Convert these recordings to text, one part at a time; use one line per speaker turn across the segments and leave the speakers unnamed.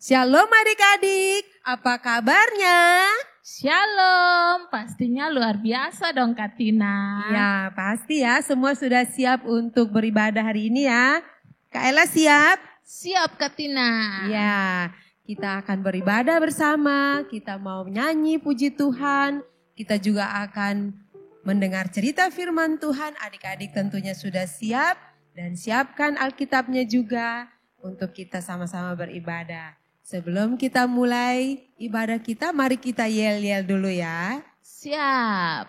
Shalom adik-adik, apa kabarnya?
Shalom, pastinya luar biasa dong Kak Tina.
Ya pasti ya, semua sudah siap untuk beribadah hari ini ya. Kak Ella siap?
Siap Kak Tina.
Ya, kita akan beribadah bersama, kita mau nyanyi puji Tuhan. Kita juga akan mendengar cerita firman Tuhan, adik-adik tentunya sudah siap. Dan siapkan Alkitabnya juga untuk kita sama-sama beribadah. Sebelum kita mulai ibadah kita, mari kita yel-yel dulu ya.
Siap.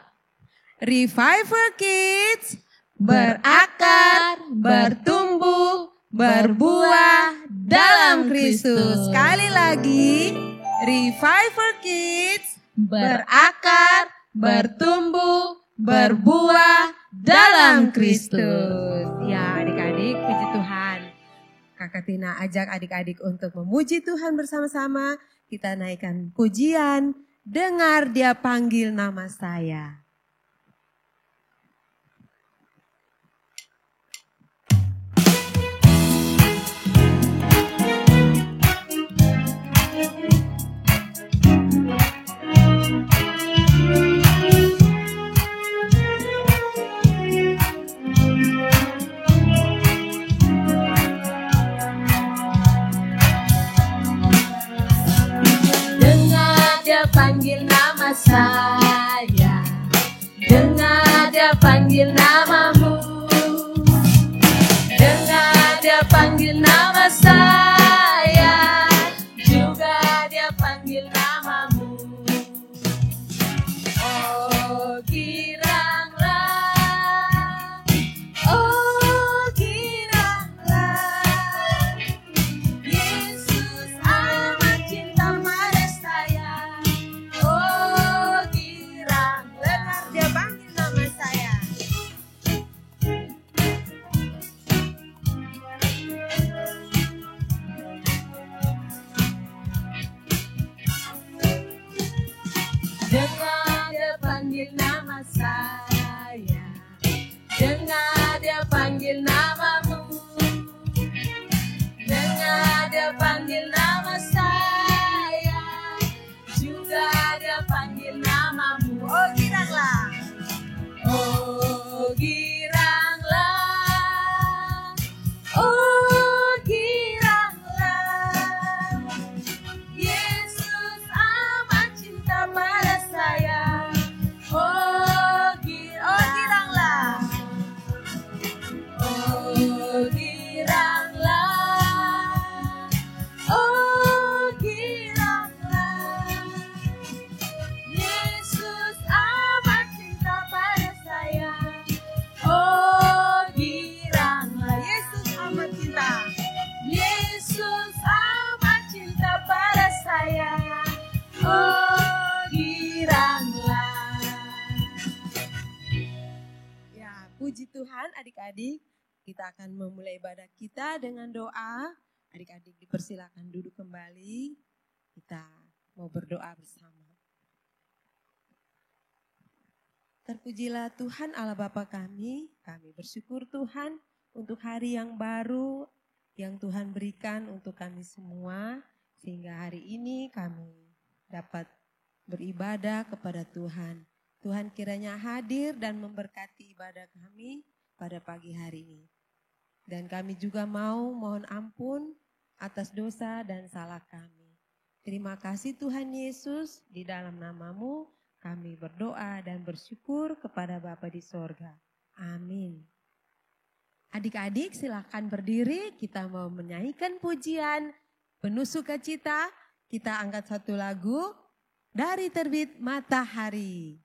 Revival Kids, berakar, bertumbuh, berbuah dalam Kristus. Sekali lagi, Revival Kids, berakar, bertumbuh, berbuah dalam Kristus. Ya adik-adik, puji Tuhan. Kakak Tina ajak adik-adik untuk memuji Tuhan bersama-sama. Kita naikkan pujian, dengar Dia panggil nama saya.
Panggil nama saya, dengar Dia panggil namamu, dengar Dia panggil nama saya, juga Dia panggil namamu. Oh giranglah, oh giranglah, Yesus amat cinta pada saya. Oh girang, dengar Dia panggil nama saya. Dengar Dia panggil nama saya, dengar Dia panggil namamu, dengar Dia panggil nama saya, juga Dia panggil namamu. Oh giranglah, oh giranglah, oh giranglah, Yesus amat cinta pada saya. Oh giranglah, oh giranglah, oh giranglah, Yesus amat cinta pada saya. Oh giranglah, Yesus amat cinta, Yesus amat cinta pada saya. Oh giranglah.
Ya, puji Tuhan adik-adik. Kita akan memulai ibadah kita dengan doa. Adik-adik dipersilakan duduk kembali. Kita mau berdoa bersama. Terpujilah Tuhan Allah Bapa kami bersyukur Tuhan untuk hari yang baru yang Tuhan berikan untuk kami semua. Sehingga hari ini kami dapat beribadah kepada Tuhan. Tuhan kiranya hadir dan memberkati ibadah kami pada pagi hari ini. Dan kami juga mau mohon ampun atas dosa dan salah kami. Terima kasih Tuhan Yesus, di dalam namamu kami berdoa dan bersyukur kepada Bapa di sorga. Amin. Adik-adik silakan berdiri, kita mau menyanyikan pujian penuh sukacita. Kita angkat satu lagu dari Terbit Matahari.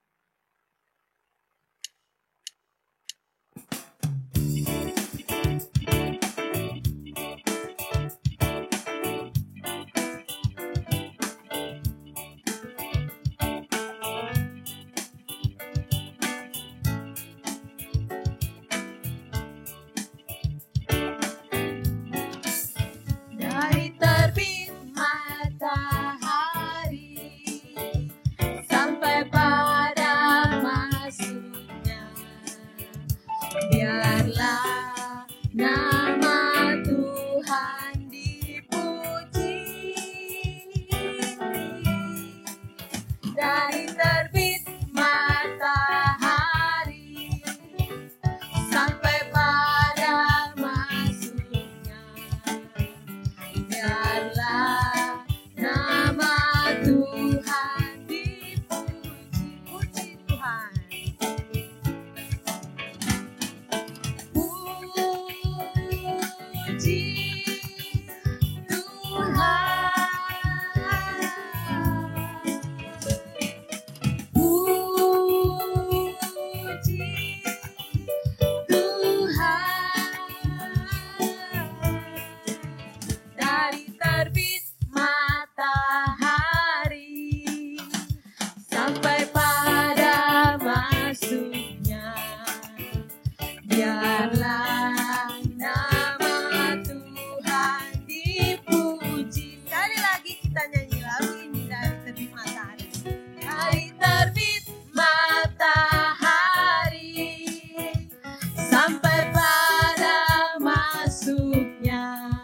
Dari terbit matahari sampai pada
sampai pada masuknya. Biarlah nama Tuhan dipuji. Sekali lagi kita nyanyi lagu ini dari terbit matahari. Dari terbit matahari sampai pada masuknya.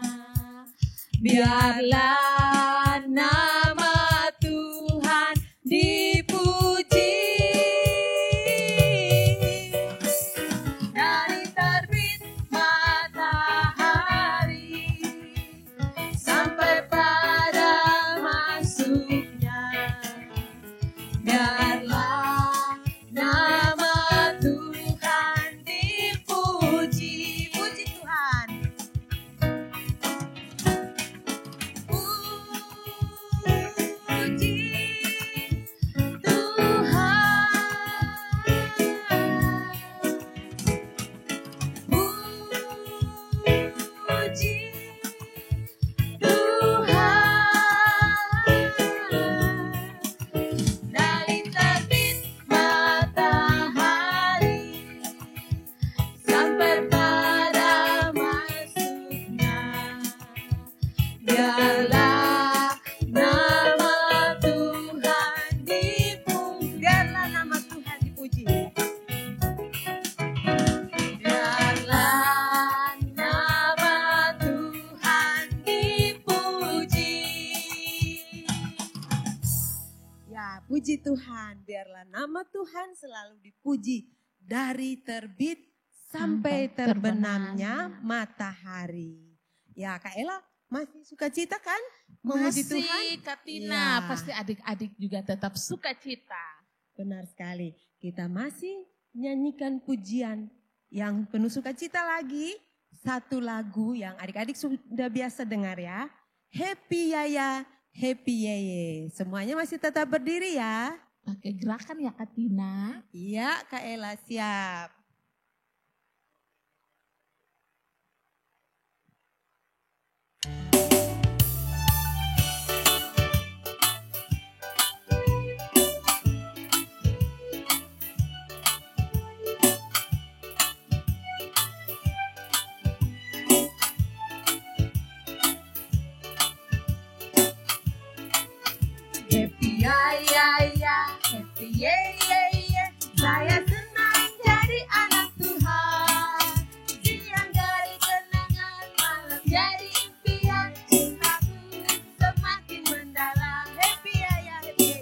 Biarlah nama Tuhan dipuji. Dari terbit matahari sampai pada masuknya. Biarlah nama Tuhan dipuji. Puji Tuhan. Puji Tuhan, biarlah nama Tuhan selalu dipuji dari terbit sampai terbenamnya matahari. Ya, Kak Ella masih sukacita kan? Memuji Tuhan?
Masih, Kak Tina. Ya. Pasti adik-adik juga tetap sukacita.
Benar sekali. Kita masih nyanyikan pujian yang penuh sukacita lagi. Satu lagu yang adik-adik sudah biasa dengar ya. Happy Yaya, Happy Yeye. Semuanya masih tetap berdiri ya.
Pakai gerakan ya Kak Tina.
Iya Kak Ella, siap. Happy yeah. Saya senang jadi anak Tuhan. Siang dari kenangan, malam jadi impian. Cintaku semakin mendalam. Happy yeah. Happy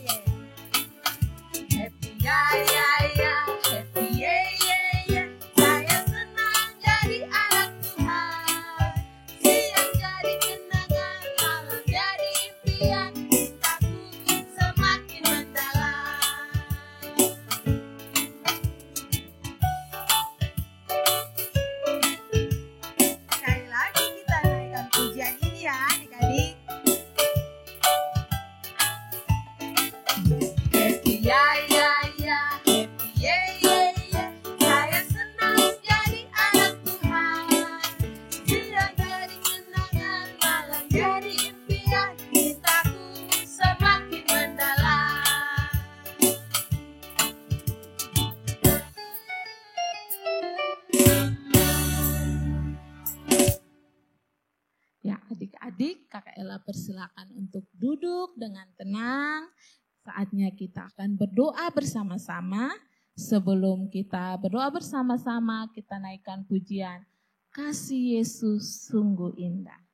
yeah. Saya senang jadi anak Tuhan. Siang jadi kenangan, malam jadi impian.
Adik-adik, Kakak Ella persilakan untuk duduk dengan tenang. Saatnya kita akan berdoa bersama-sama. Sebelum kita berdoa bersama-sama, kita naikkan pujian Kasih Yesus Sungguh Indah.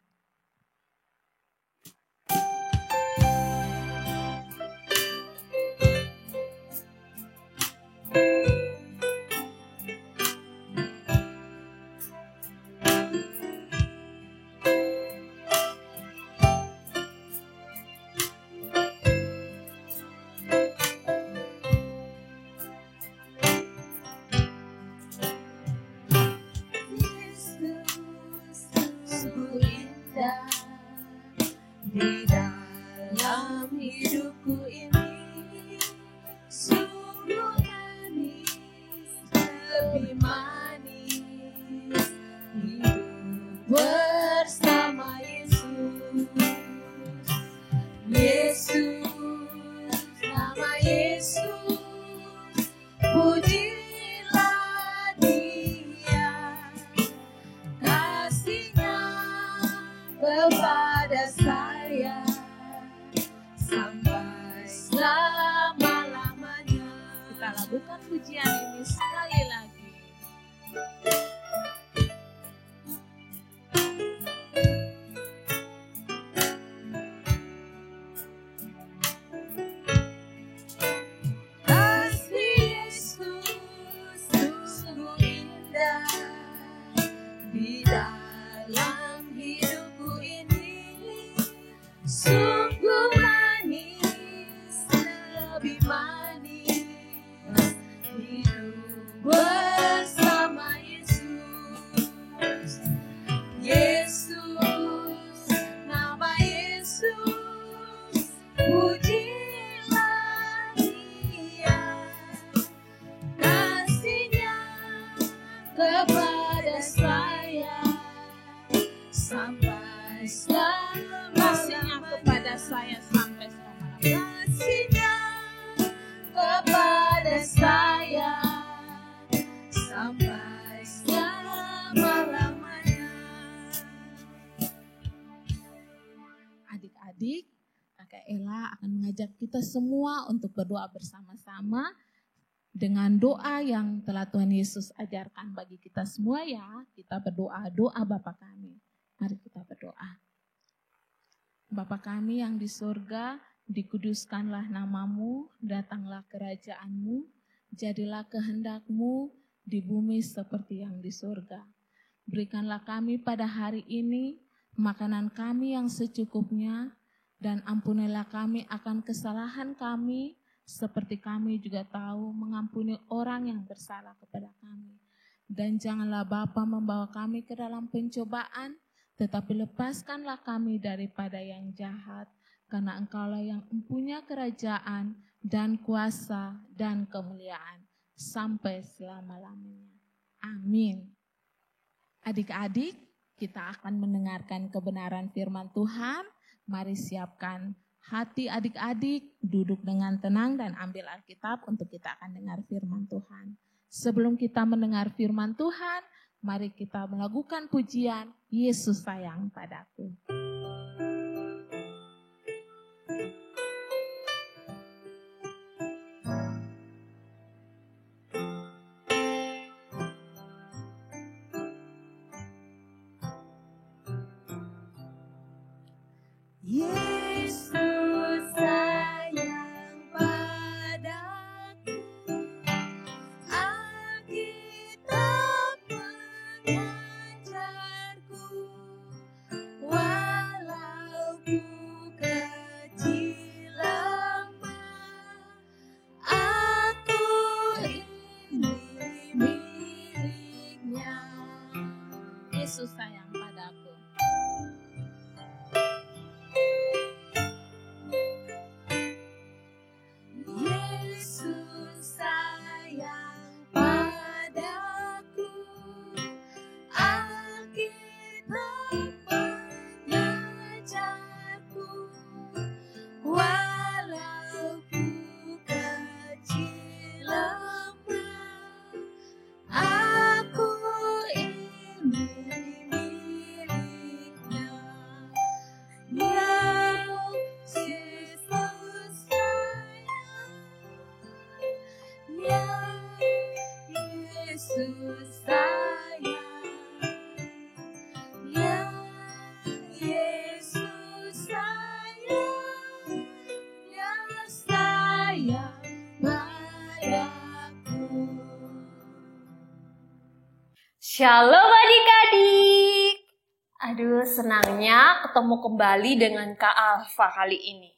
Di dalam hidupku ini sungguh manis, lebih manis hidup bersama Yesus. Yesus, nama Yesus melakukan pujian ini sekali lagi. Adik-adik, Kakak Ella akan mengajak kita semua untuk berdoa bersama-sama dengan doa yang telah Tuhan Yesus ajarkan bagi kita semua ya. Kita berdoa, doa Bapa kami. Mari kita berdoa. Bapa kami yang di surga, dikuduskanlah namamu, datanglah kerajaanmu, jadilah kehendak-Mu di bumi seperti yang di surga. Berikanlah kami pada hari ini makanan kami yang secukupnya, dan ampunilah kami akan kesalahan kami, seperti kami juga tahu mengampuni orang yang bersalah kepada kami. Dan janganlah Bapa membawa kami ke dalam pencobaan, tetapi lepaskanlah kami daripada yang jahat, karena Engkaulah yang mempunyai kerajaan dan kuasa dan kemuliaan sampai selama-lamanya. Amin. Adik-adik, kita akan mendengarkan kebenaran firman Tuhan. Mari siapkan hati adik-adik, duduk dengan tenang dan ambil Alkitab untuk kita akan dengar firman Tuhan. Sebelum kita mendengar firman Tuhan, mari kita melakukan pujian Yesus sayang padaku.
Yesus sayang padaku, Alkitab mengajarku, walau ku kecil lemah, aku ini miliknya.
Yesus sayang padaku.
Shalom adik-adik. Aduh, senangnya ketemu kembali dengan Kak Alfa kali ini.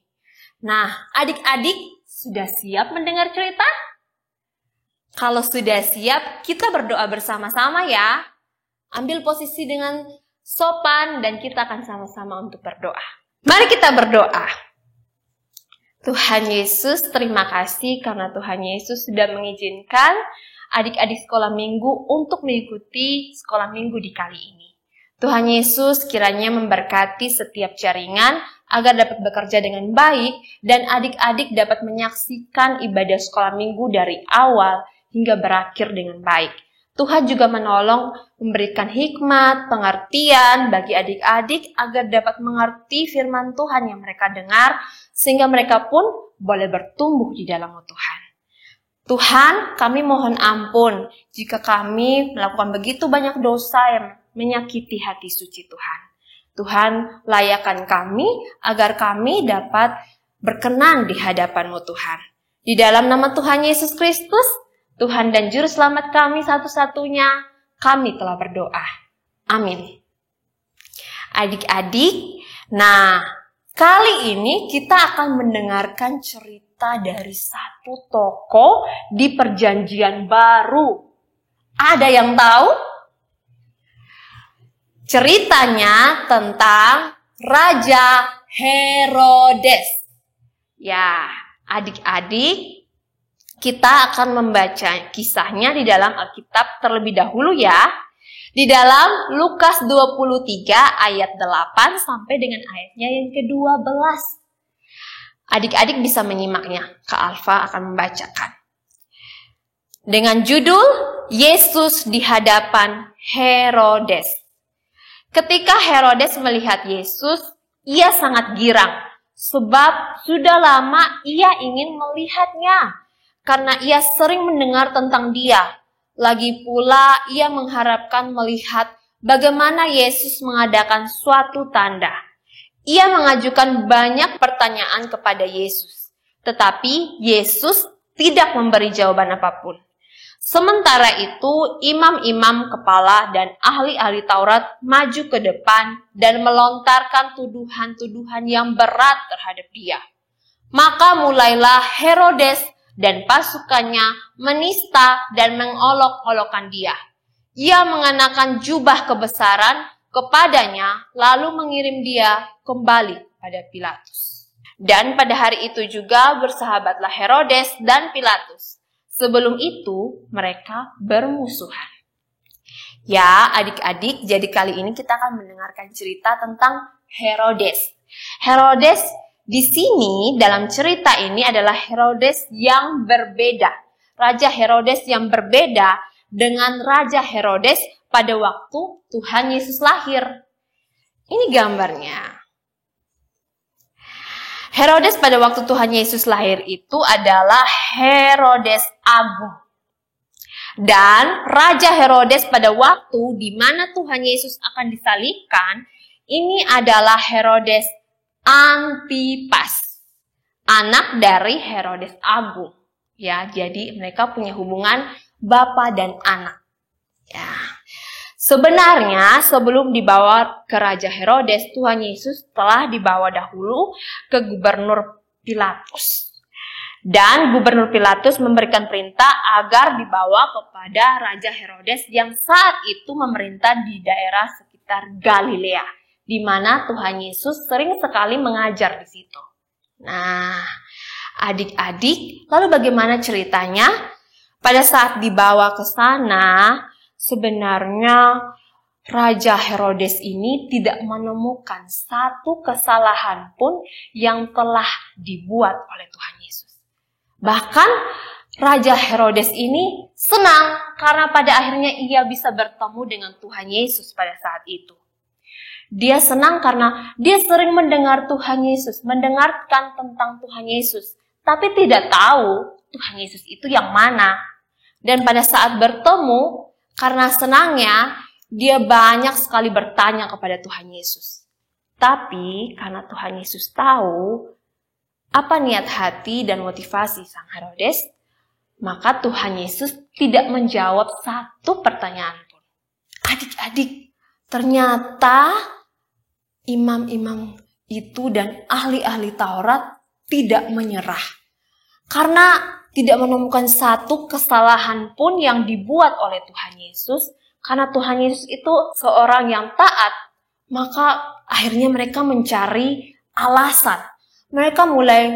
Nah, adik-adik sudah siap mendengar cerita? Kalau sudah siap, kita berdoa bersama-sama ya. Ambil posisi dengan sopan dan kita akan sama-sama untuk berdoa. Mari kita berdoa. Tuhan Yesus, terima kasih karena Tuhan Yesus sudah mengizinkan adik-adik sekolah minggu untuk mengikuti sekolah minggu di kali ini. Tuhan Yesus kiranya memberkati setiap jaringan agar dapat bekerja dengan baik dan adik-adik dapat menyaksikan ibadah sekolah minggu dari awal hingga berakhir dengan baik. Tuhan juga menolong memberikan hikmat, pengertian bagi adik-adik agar dapat mengerti firman Tuhan yang mereka dengar sehingga mereka pun boleh bertumbuh di dalam Tuhan. Tuhan, kami mohon ampun jika kami melakukan begitu banyak dosa yang menyakiti hati suci Tuhan. Tuhan, layakkan kami agar kami dapat berkenan di hadapan-Mu Tuhan. Di dalam nama Tuhan Yesus Kristus, Tuhan dan Juru Selamat kami satu-satunya, kami telah berdoa. Amin. Adik-adik, nah kali ini kita akan mendengarkan cerita dari satu tokoh di Perjanjian Baru. Ada yang tahu? Ceritanya tentang Raja Herodes. Ya, adik-adik, kita akan membaca kisahnya di dalam Alkitab terlebih dahulu ya. Di dalam Lukas 23 ayat 8 sampai dengan ayatnya yang ke-12. Adik-adik bisa menyimaknya. Kak Alfa akan membacakan. Dengan judul Yesus di hadapan Herodes. Ketika Herodes melihat Yesus, ia sangat girang. Sebab sudah lama ia ingin melihatnya. Karena ia sering mendengar tentang dia. Lagi pula ia mengharapkan melihat bagaimana Yesus mengadakan suatu tanda. Ia mengajukan banyak pertanyaan kepada Yesus. Tetapi Yesus tidak memberi jawaban apapun. Sementara itu imam-imam kepala dan ahli-ahli Taurat maju ke depan dan melontarkan tuduhan-tuduhan yang berat terhadap dia. Maka mulailah Herodes dan pasukannya menista dan mengolok-olokkan dia. Ia mengenakan jubah kebesaran kepadanya, lalu mengirim dia kembali pada Pilatus. Dan pada hari itu juga bersahabatlah Herodes dan Pilatus. Sebelum itu mereka bermusuhan. Ya adik-adik, jadi kali ini kita akan mendengarkan cerita tentang Herodes. Herodes di sini dalam cerita ini adalah Herodes yang berbeda. Raja Herodes yang berbeda dengan Raja Herodes pada waktu Tuhan Yesus lahir. Ini gambarnya. Herodes pada waktu Tuhan Yesus lahir itu adalah Herodes Agung. Dan Raja Herodes pada waktu di mana Tuhan Yesus akan disalibkan, ini adalah Herodes Antipas, anak dari Herodes Agung. Ya, jadi mereka punya hubungan bapa dan anak. Ya. Sebenarnya sebelum dibawa ke Raja Herodes, Tuhan Yesus telah dibawa dahulu ke Gubernur Pilatus. Dan Gubernur Pilatus memberikan perintah agar dibawa kepada Raja Herodes yang saat itu memerintah di daerah sekitar Galilea, di mana Tuhan Yesus sering sekali mengajar di situ. Nah, adik-adik, lalu bagaimana ceritanya? Pada saat dibawa ke sana, sebenarnya Raja Herodes ini tidak menemukan satu kesalahan pun yang telah dibuat oleh Tuhan Yesus. Bahkan Raja Herodes ini senang karena pada akhirnya ia bisa bertemu dengan Tuhan Yesus pada saat itu. Dia senang karena dia sering mendengar Tuhan Yesus, mendengarkan tentang Tuhan Yesus, tapi tidak tahu Tuhan Yesus itu yang mana. Dan pada saat bertemu, karena senangnya, dia banyak sekali bertanya kepada Tuhan Yesus. Tapi karena Tuhan Yesus tahu apa niat hati dan motivasi sang Herodes, maka Tuhan Yesus tidak menjawab satu pertanyaan pun. Adik-adik, ternyata imam-imam itu dan ahli-ahli Taurat tidak menyerah. Karena tidak menemukan satu kesalahan pun yang dibuat oleh Tuhan Yesus. Karena Tuhan Yesus itu seorang yang taat, maka akhirnya mereka mencari alasan. Mereka mulai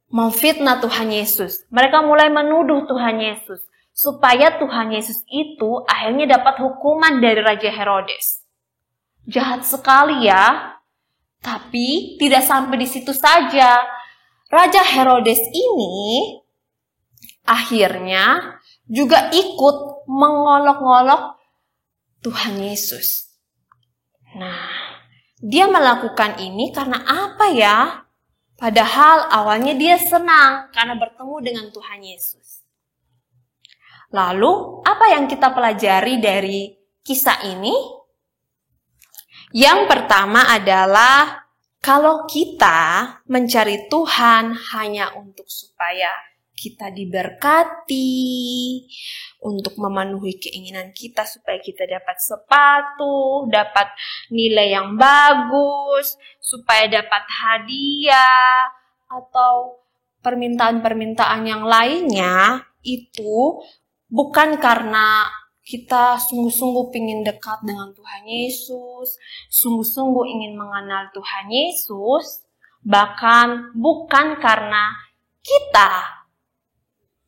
memfitnah Tuhan Yesus. Mereka mulai menuduh Tuhan Yesus. Supaya Tuhan Yesus itu akhirnya dapat hukuman dari Raja Herodes. Jahat sekali ya. Tapi tidak sampai di situ saja. Raja Herodes ini akhirnya juga ikut mengolok-olok Tuhan Yesus. Nah, dia melakukan ini karena apa ya? Padahal awalnya dia senang karena bertemu dengan Tuhan Yesus. Lalu, apa yang kita pelajari dari kisah ini? Yang pertama adalah kalau kita mencari Tuhan hanya untuk supaya kita diberkati, untuk memenuhi keinginan kita supaya kita dapat sepatu, dapat nilai yang bagus, supaya dapat hadiah, atau permintaan-permintaan yang lainnya, itu bukan karena kita sungguh-sungguh ingin dekat dengan Tuhan Yesus, sungguh-sungguh ingin mengenal Tuhan Yesus, bahkan bukan karena kita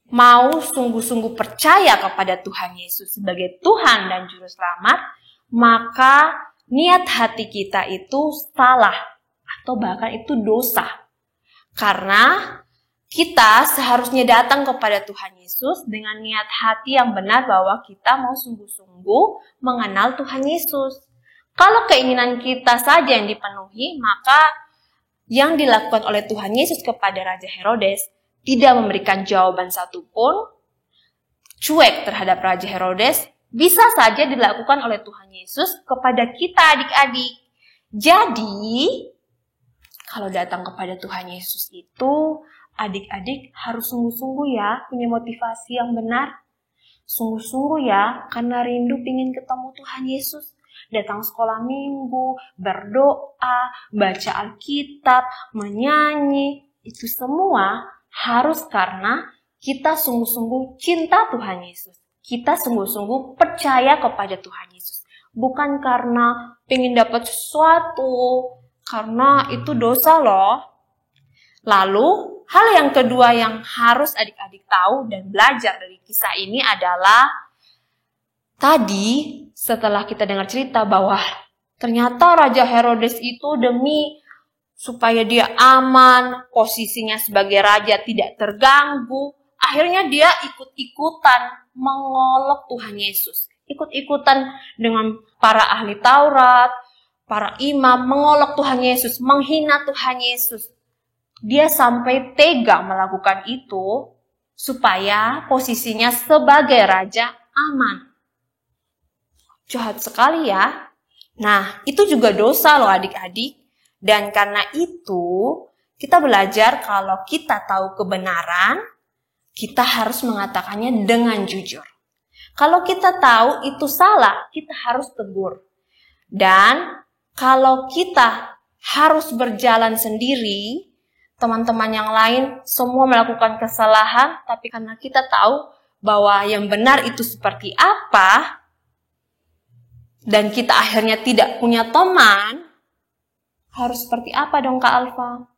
mau sungguh-sungguh percaya kepada Tuhan Yesus sebagai Tuhan dan Juru Selamat, maka niat hati kita itu salah atau bahkan itu dosa. Karena kita seharusnya datang kepada Tuhan Yesus dengan niat hati yang benar bahwa kita mau sungguh-sungguh mengenal Tuhan Yesus. Kalau keinginan kita saja yang dipenuhi, maka yang dilakukan oleh Tuhan Yesus kepada Raja Herodes tidak memberikan jawaban satupun, cuek terhadap Raja Herodes, bisa saja dilakukan oleh Tuhan Yesus kepada kita adik-adik. Jadi, kalau datang kepada Tuhan Yesus itu, adik-adik harus sungguh-sungguh ya, punya motivasi yang benar. Sungguh-sungguh ya, karena rindu ingin ketemu Tuhan Yesus. Datang sekolah minggu, berdoa, baca Alkitab, menyanyi. Itu semua harus karena kita sungguh-sungguh cinta Tuhan Yesus. Kita sungguh-sungguh percaya kepada Tuhan Yesus. Bukan karena ingin dapat sesuatu, karena itu dosa loh. Lalu, hal yang kedua yang harus adik-adik tahu dan belajar dari kisah ini adalah tadi setelah kita dengar cerita bahwa ternyata Raja Herodes itu demi supaya dia aman, posisinya sebagai raja tidak terganggu, akhirnya dia ikut-ikutan mengolok Tuhan Yesus. Ikut-ikutan dengan para ahli Taurat, para imam, mengolok Tuhan Yesus, menghina Tuhan Yesus. Dia sampai tega melakukan itu supaya posisinya sebagai raja aman. Jahat sekali ya. Nah, itu juga dosa loh adik-adik. Dan karena itu, kita belajar kalau kita tahu kebenaran, kita harus mengatakannya dengan jujur. Kalau kita tahu itu salah, kita harus tegur. Dan kalau kita harus berjalan sendiri, teman-teman yang lain semua melakukan kesalahan, tapi karena kita tahu bahwa yang benar itu seperti apa, dan kita akhirnya tidak punya teman, harus seperti apa dong Kak Alfa?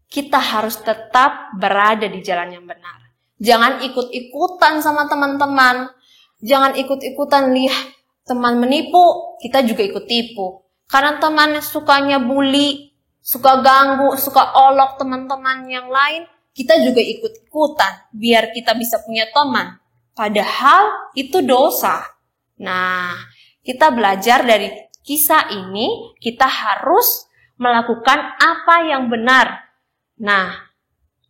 Kita harus tetap berada di jalan yang benar. Jangan ikut-ikutan sama teman-teman. Jangan ikut-ikutan lihat teman menipu, kita juga ikut tipu. Karena teman sukanya bully, suka ganggu, suka olok teman-teman yang lain, kita juga ikut-ikutan biar kita bisa punya teman. Padahal itu dosa. Nah, kita belajar dari kisah ini, kita harus melakukan apa yang benar. Nah,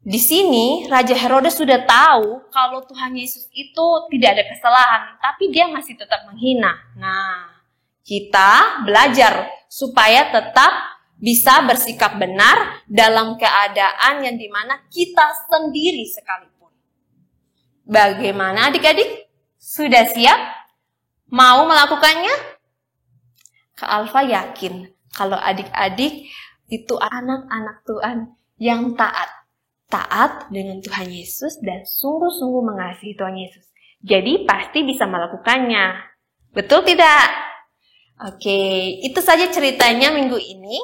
di sini Raja Herodes sudah tahu kalau Tuhan Yesus itu tidak ada kesalahan, tapi dia masih tetap menghina. Nah, kita belajar supaya tetap bisa bersikap benar dalam keadaan yang dimana kita sendiri sekalipun. Bagaimana adik-adik? Sudah siap? Mau melakukannya? Kak Alfa yakin kalau adik-adik itu anak-anak Tuhan yang taat. Taat dengan Tuhan Yesus dan sungguh-sungguh mengasihi Tuhan Yesus. Jadi pasti bisa melakukannya. Betul tidak? Oke, itu saja ceritanya minggu ini.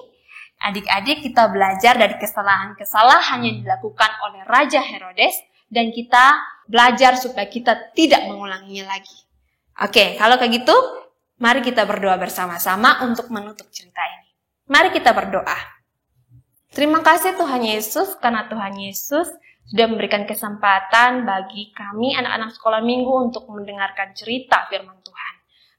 Adik-adik kita belajar dari kesalahan-kesalahan yang dilakukan oleh Raja Herodes dan kita belajar supaya kita tidak mengulanginya lagi. Oke, kalau kayak gitu, mari kita berdoa bersama-sama untuk menutup cerita ini. Mari kita berdoa. Terima kasih Tuhan Yesus, karena Tuhan Yesus sudah memberikan kesempatan bagi kami anak-anak sekolah minggu untuk mendengarkan cerita firman Tuhan.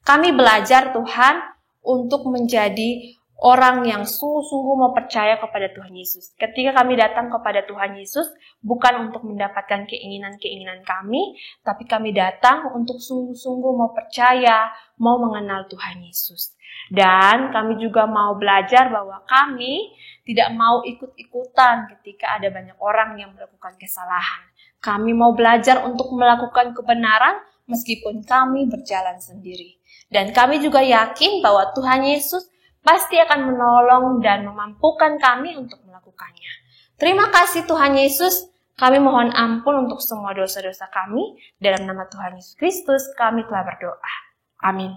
Kami belajar Tuhan untuk menjadi orang yang sungguh-sungguh mau percaya kepada Tuhan Yesus. Ketika kami datang kepada Tuhan Yesus, bukan untuk mendapatkan keinginan-keinginan kami, tapi kami datang untuk sungguh-sungguh mau percaya, mau mengenal Tuhan Yesus. Dan kami juga mau belajar bahwa kami tidak mau ikut-ikutan ketika ada banyak orang yang melakukan kesalahan. Kami mau belajar untuk melakukan kebenaran meskipun kami berjalan sendiri. Dan kami juga yakin bahwa Tuhan Yesus pasti akan menolong dan memampukan kami untuk melakukannya. Terima kasih Tuhan Yesus. Kami mohon ampun untuk semua dosa-dosa kami. Dalam nama Tuhan Yesus Kristus kami telah berdoa. Amin.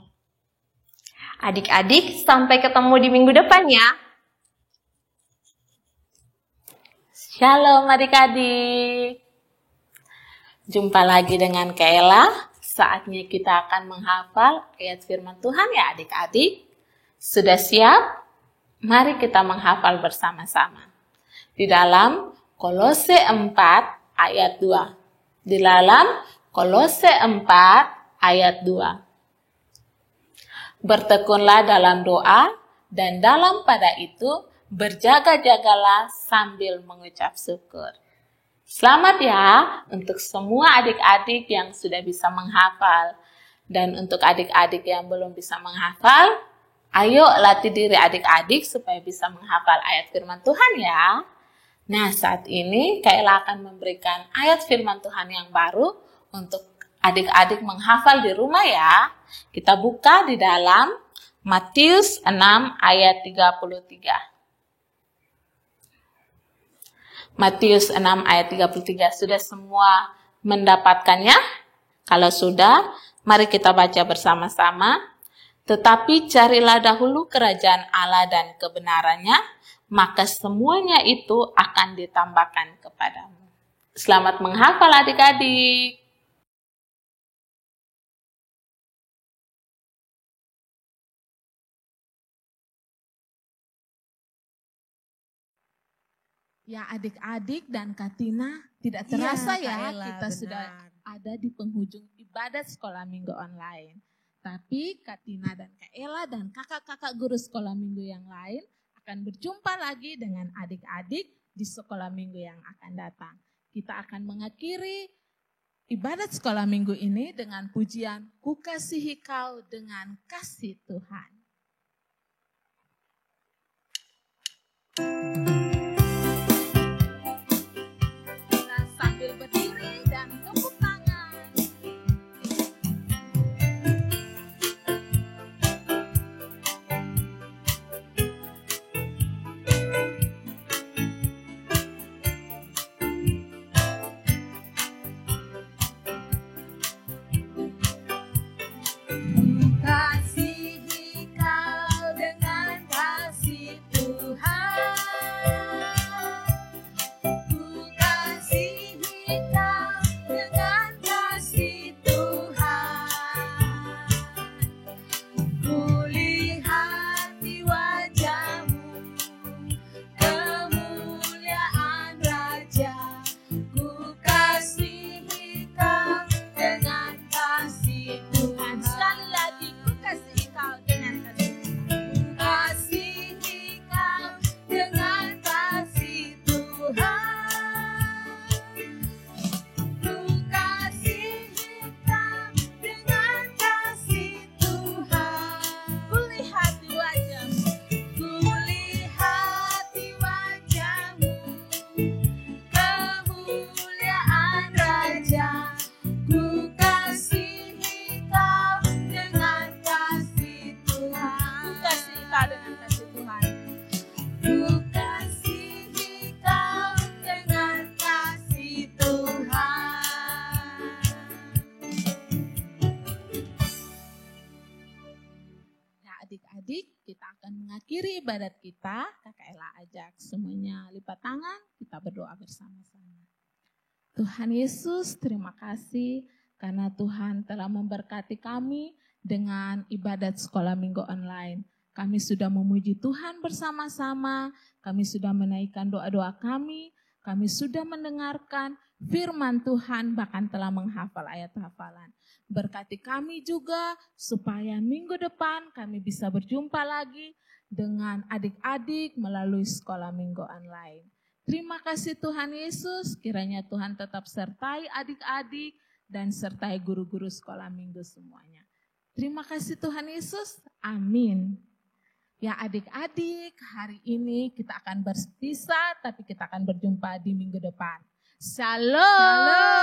Adik-adik, sampai ketemu di minggu depan ya.
Shalom adik-adik. Jumpa lagi dengan Kaela. Saatnya kita akan menghafal ayat firman Tuhan ya adik-adik. Sudah siap? Mari kita menghafal bersama-sama. Di dalam Kolose 4 ayat 2. Di dalam Kolose 4 ayat 2. Bertekunlah dalam doa dan dalam pada itu berjaga-jagalah sambil mengucap syukur. Selamat ya untuk semua adik-adik yang sudah bisa menghafal. Dan untuk adik-adik yang belum bisa menghafal, ayo latih diri adik-adik supaya bisa menghafal ayat firman Tuhan ya. Nah, saat ini Kaela akan memberikan ayat firman Tuhan yang baru untuk adik-adik menghafal di rumah ya. Kita buka di dalam Matius 6 ayat 33. Matius 6 ayat 33. Sudah semua mendapatkannya? Kalau sudah, mari kita baca bersama-sama. Tetapi carilah dahulu kerajaan Allah dan kebenarannya, maka semuanya itu akan ditambahkan kepadamu. Selamat menghafal adik-adik. Ya adik-adik dan Katina, tidak terasa ya
Kaela,
kita
benar.
sudah ada di penghujung ibadat sekolah minggu online. Tapi Katina dan Kaela dan kakak-kakak guru sekolah minggu yang lain akan berjumpa lagi dengan adik-adik di sekolah minggu yang akan datang. Kita akan mengakhiri ibadat sekolah minggu ini dengan pujian Ku kasihi kau dengan kasih Tuhan. Kita sambil berdiri dan tepuk tangan.
Kasihi kau dengan kasih Tuhan. Ku kasihi kau dengan kasih Tuhan. Ku lihat di wajahmu kemuliaan Raja. Ku kasihi kau dengan kasih Tuhan. Sekali lagi, ku kasihi kau dengan kasih Tuhan. Kasihi kau dengan kasih Tuhan. Ku kasihi kau dengan kasih Tuhan. Ku lihat di wajahmu, ku lihat di wajahmu kemuliaan Raja. Ku kasihi kau dengan kasih Tuhan.
Ku kasihi kau dengan kasih Tuhan.
Ku kasihi kau dengan kasih Tuhan.
Ya adik-adik, kita akan mengakhiri ibadat kita. Kakak Ella ajak semuanya lipat tangan, kita berdoa bersama-sama. Tuhan Yesus, terima kasih karena Tuhan telah memberkati kami dengan ibadat sekolah minggu online. Kami sudah memuji Tuhan bersama-sama, kami sudah menaikkan doa-doa kami sudah mendengarkan firman Tuhan, bahkan telah menghafal ayat hafalan. Berkati kami juga supaya minggu depan kami bisa berjumpa lagi dengan adik-adik melalui sekolah minggu online. Terima kasih Tuhan Yesus, kiranya Tuhan tetap sertai adik-adik dan sertai guru-guru sekolah minggu semuanya. Terima kasih Tuhan Yesus, amin. Ya adik-adik, hari ini kita akan berpisah, tapi kita akan berjumpa di minggu depan. Shalom.